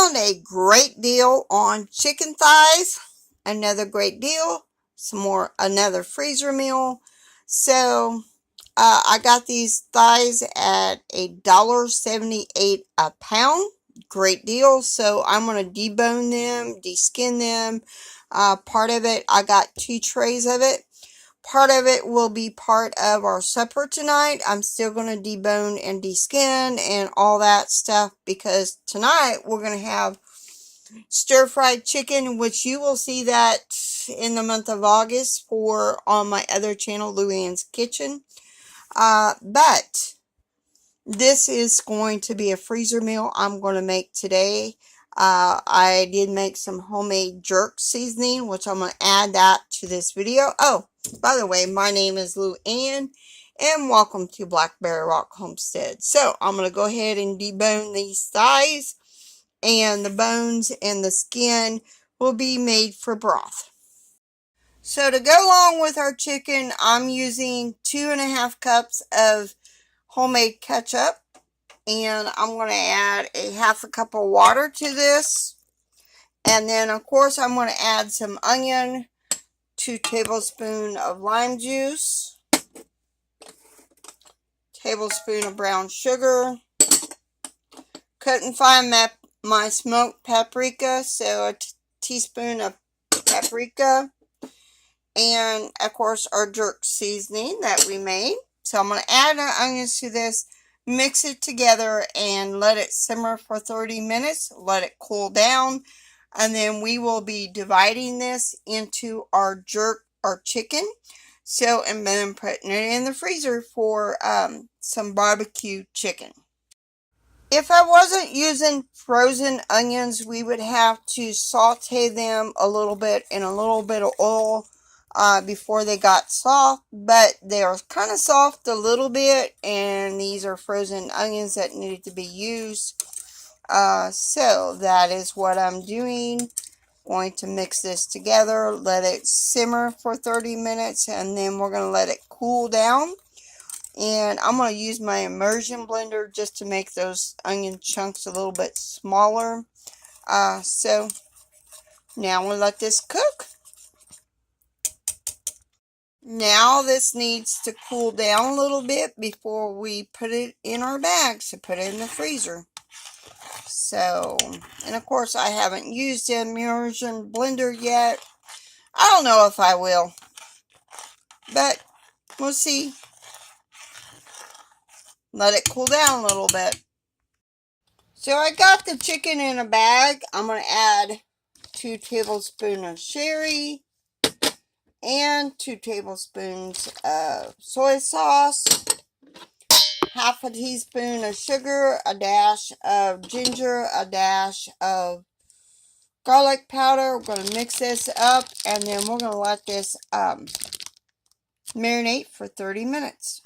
found a great deal on chicken thighs. Another great deal. Another freezer meal. So I got these thighs at $1.78 a pound. Great deal. So I'm going to debone them, deskin them. Part of it, I got 2 trays of it. Part of it will be part of our supper tonight. I'm still going to debone and deskin and all that stuff because tonight we're going to have stir-fried chicken, which you will see that in the month of August on my other channel, Luann's Kitchen. But this is going to be a freezer meal I'm going to make today. I did make some homemade jerk seasoning, which I'm going to add that to this video. Oh, by the way, my name is Luann, and welcome to Blackberry Rock Homestead. So, I'm going to go ahead and debone these thighs, and the bones and the skin will be made for broth. So, to go along with our chicken, I'm using 2.5 cups of homemade ketchup. And I'm going to add a 1/2 cup of water to this. And then, of course, I'm going to add some onion, 2 tablespoons of lime juice, tablespoon of brown sugar, couldn't find my smoked paprika, so a teaspoon of paprika, and, of course, our jerk seasoning that we made. So I'm going to add our onions to this. Mix it together and let it simmer for 30 minutes. Let it cool down. And then we will be dividing this into our chicken. So, and then putting it in the freezer for some barbecue chicken. If I wasn't using frozen onions, we would have to saute them a little bit in a little bit of oil before they got soft, but they are kind of soft a little bit, and these are frozen onions that needed to be used. So that is what I'm doing. Going to mix this together, let it simmer for 30 minutes, and then we're going to let it cool down. And I'm going to use my immersion blender just to make those onion chunks a little bit smaller. So now we'll let this cook. Now this needs to cool down a little bit before we put it in our bags to put it in the freezer. So, and of course I haven't used the immersion blender yet. I don't know if I will, but we'll see. Let it cool down a little bit. So I got the chicken in a bag. I'm going to add 2 tablespoons of sherry and 2 tablespoons of soy sauce, 1/2 teaspoon of sugar, a dash of ginger, a dash of garlic powder. We're going to mix this up, and then we're going to let this marinate for 30 minutes.